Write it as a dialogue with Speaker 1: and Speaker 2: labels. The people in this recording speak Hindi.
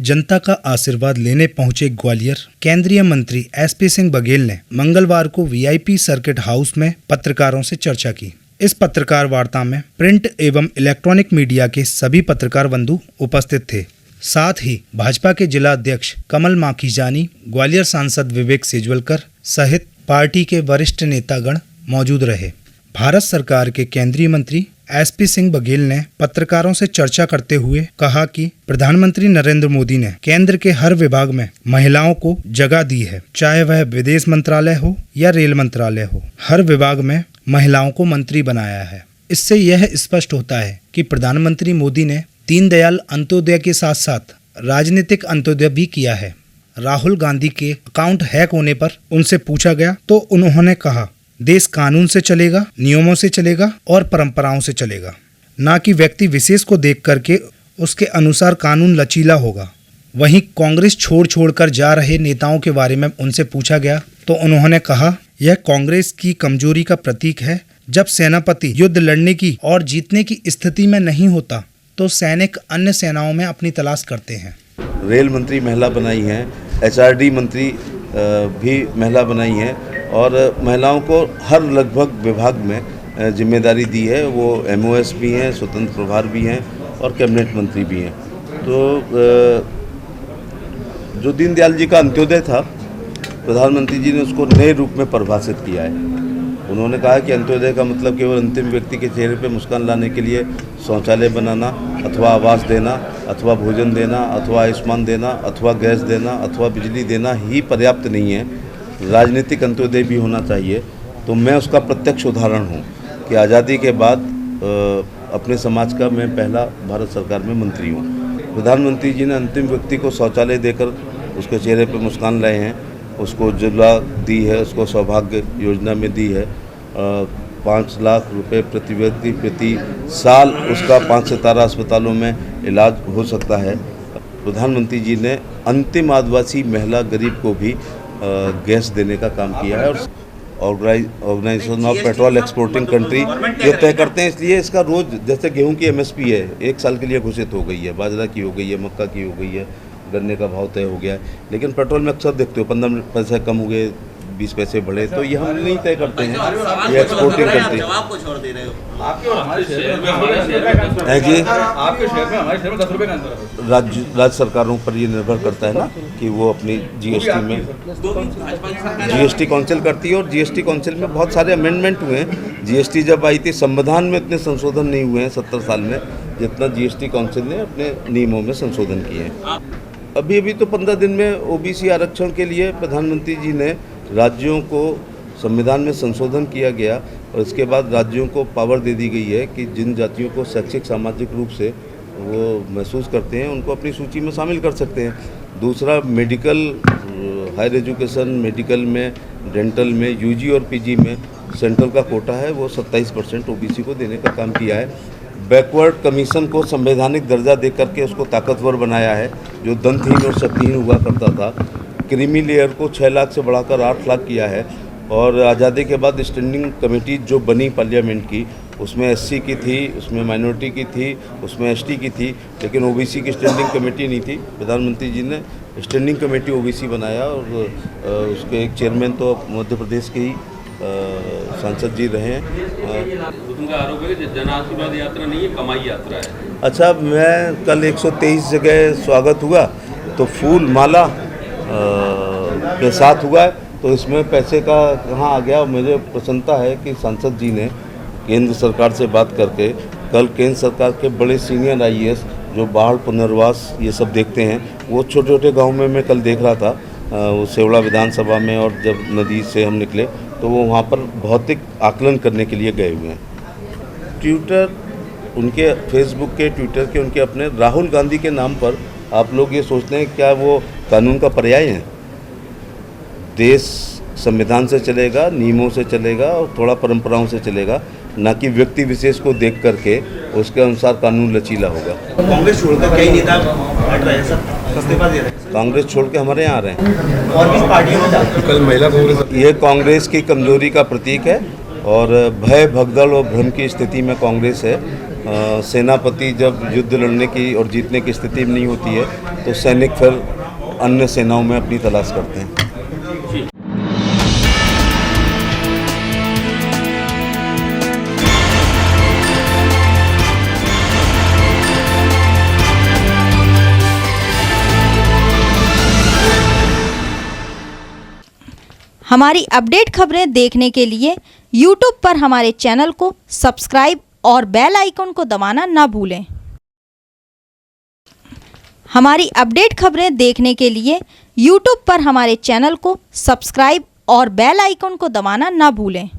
Speaker 1: जनता का आशीर्वाद लेने पहुंचे ग्वालियर केंद्रीय मंत्री एसपी सिंह बघेल ने मंगलवार को वीआईपी सर्किट हाउस में पत्रकारों से चर्चा की। इस पत्रकार वार्ता में प्रिंट एवं इलेक्ट्रॉनिक मीडिया के सभी पत्रकार बंधु उपस्थित थे। साथ ही भाजपा के जिला अध्यक्ष कमल माखीजानी, ग्वालियर सांसद विवेक सेजवलकर सहित पार्टी के वरिष्ठ नेतागण मौजूद रहे। भारत सरकार के केंद्रीय मंत्री एसपी सिंह बघेल ने पत्रकारों से चर्चा करते हुए कहा कि प्रधानमंत्री नरेंद्र मोदी ने केंद्र के हर विभाग में महिलाओं को जगह दी है, चाहे वह विदेश मंत्रालय हो या रेल मंत्रालय हो। हर विभाग में महिलाओं को मंत्री बनाया है। इससे यह स्पष्ट होता है कि प्रधानमंत्री मोदी ने दीनदयाल अंत्योदय के साथ साथ राजनीतिक अंत्योदय भी किया है। राहुल गांधी के अकाउंट हैक होने पर उनसे पूछा गया तो उन्होंने कहा, देश कानून से चलेगा, नियमों से चलेगा और परंपराओं से चलेगा, ना कि व्यक्ति विशेष को देख करके उसके अनुसार कानून लचीला होगा। वहीं कांग्रेस छोड़ कर जा रहे नेताओं के बारे में उनसे पूछा गया तो उन्होंने कहा, यह कांग्रेस की कमजोरी का प्रतीक है। जब सेनापति युद्ध लड़ने की और जीतने की स्थिति में नहीं होता तो सैनिक अन्य सेनाओं में अपनी तलाश करते हैं।
Speaker 2: रेल मंत्री महिला बनाई हैं, एचआरडी मंत्री भी महिला बनाई हैं और महिलाओं को हर लगभग विभाग में जिम्मेदारी दी है। वो एमओएस भी हैं, स्वतंत्र प्रभार भी हैं और कैबिनेट मंत्री भी हैं। तो जो दीनदयाल जी का अंत्योदय था, प्रधानमंत्री जी ने उसको नए रूप में परिभाषित किया है। उन्होंने कहा कि अंत्योदय का मतलब केवल अंतिम व्यक्ति के चेहरे पर मुस्कान लाने के लिए शौचालय बनाना अथवा आवास देना अथवा भोजन देना अथवा आयुष्मान देना अथवा गैस देना अथवा बिजली देना ही पर्याप्त नहीं है। राजनीतिक अंत्योदय भी होना चाहिए। तो मैं उसका प्रत्यक्ष उदाहरण हूँ कि आज़ादी के बाद अपने समाज का मैं पहला भारत सरकार में मंत्री हूँ। प्रधानमंत्री जी ने अंतिम व्यक्ति को शौचालय देकर उसके चेहरे पर मुस्कान लाए हैं, उसको उज्ज्वला दी है, उसको सौभाग्य योजना में दी है। 5 लाख रुपए प्रति व्यक्ति प्रति साल उसका 5 सितारा अस्पतालों में इलाज हो सकता है। प्रधानमंत्री जी ने अंतिम आदिवासी महिला गरीब को भी गैस देने का काम किया है। और organisation of petrol exporting country जो तय करते हैं, इसलिए इसका रोज जैसे गेहूं की एमएसपी है 1 साल के लिए घोषित हो गई है, बाजरा की हो गई है, मक्का की हो गई है, गन्ने का भाव तय हो गया है। लेकिन पेट्रोल में अक्सर देखते हो 15 पैसे कम हो गए, 20 पैसे बढ़े, तो ये हम नहीं तय करते हैं, ये एक्सपोर्टिंग करते हैं। जी आपके शहर में हमारे शहर में 10 रुपये का अंतर है। राज्य सरकारों पर ये निर्भर करता है ना कि वो अपनी जीएसटी में जीएसटी काउंसिल करती है और जीएसटी काउंसिल में बहुत सारे अमेंडमेंट हुए हैं। जीएसटी जब आई थी, संविधान में इतने संशोधन नहीं हुए हैं 70 साल में जितना जीएसटी काउंसिल ने अपने नियमों में संशोधन किए हैं। अभी तो 15 दिन में ओबीसी आरक्षण के लिए प्रधानमंत्री जी ने राज्यों को संविधान में संशोधन किया गया और इसके बाद राज्यों को पावर दे दी गई है कि जिन जातियों को शैक्षिक सामाजिक रूप से वो महसूस करते हैं उनको अपनी सूची में शामिल कर सकते हैं। दूसरा, मेडिकल हायर एजुकेशन, मेडिकल में, डेंटल में, यूजी और पीजी में सेंट्रल का कोटा है, वो 27% ओबीसी को देने का काम किया है। बैकवर्ड कमीशन को संवैधानिक दर्जा दे करके उसको ताकतवर बनाया है, जो दंतहीन और शक्तिहीन हुआ करता था। क्रीमी लेयर को 6 लाख से बढ़ाकर 8 लाख किया है। और आज़ादी के बाद स्टैंडिंग कमेटी जो बनी पार्लियामेंट की, उसमें एससी की थी, उसमें माइनॉरिटी की थी, उसमें एसटी की थी, लेकिन ओबीसी की स्टैंडिंग कमेटी नहीं थी। प्रधानमंत्री जी ने स्टैंडिंग कमेटी ओबीसी बनाया और उसके एक चेयरमैन तो मध्य प्रदेश के ही सांसद जी रहे हैं।
Speaker 3: उनका आरोप है कि जन आशीर्वाद यात्रा नहीं है, कमाई यात्रा है।
Speaker 2: अच्छा, मैं कल 123 जगह स्वागत हुआ तो फूल माला के साथ हुआ है, तो इसमें पैसे का कहाँ आ गया। मुझे प्रसन्नता है कि सांसद जी ने केंद्र सरकार से बात करके कल केंद्र सरकार के बड़े सीनियर आईएएस जो बाढ़ पुनर्वास ये सब देखते हैं, वो छोटे छोटे गाँव में मैं कल देख रहा था, वो सेवड़ा विधानसभा में, और जब नदी से हम निकले तो वो वहाँ पर भौतिक आकलन करने के लिए गए हुए हैं। ट्विटर, उनके फेसबुक के, ट्विटर के, उनके अपने राहुल गांधी के नाम पर आप लोग ये सोचते हैं क्या वो कानून का पर्याय है? देश संविधान से चलेगा, नियमों से चलेगा और थोड़ा परंपराओं से चलेगा, ना कि व्यक्ति विशेष को देख करके उसके अनुसार कानून लचीला होगा।
Speaker 4: कांग्रेस छोड़कर कई नेता हट रहे हैं सर, इस्तीफा दे रहे हैं।
Speaker 2: कांग्रेस छोड़ के हमारे यहाँ आ रहे हैं
Speaker 4: और भी पार्टियों में जाते हैं।
Speaker 5: कल महिला कांग्रेस,
Speaker 2: ये कांग्रेस की कमजोरी का प्रतीक है और भय, भगदड़ और भ्रम की स्थिति में कांग्रेस है। सेनापति जब युद्ध लड़ने की और जीतने की स्थिति में नहीं होती है तो सैनिक फिर अन्य सेनाओं में अपनी तलाश करते हैं।
Speaker 5: हमारी अपडेट खबरें देखने के लिए YouTube पर हमारे चैनल को सब्सक्राइब और बेल आइकन को दबाना ना भूलें। हमारी अपडेट खबरें देखने के लिए YouTube पर हमारे चैनल को सब्सक्राइब और बेल आइकन को दबाना ना भूलें।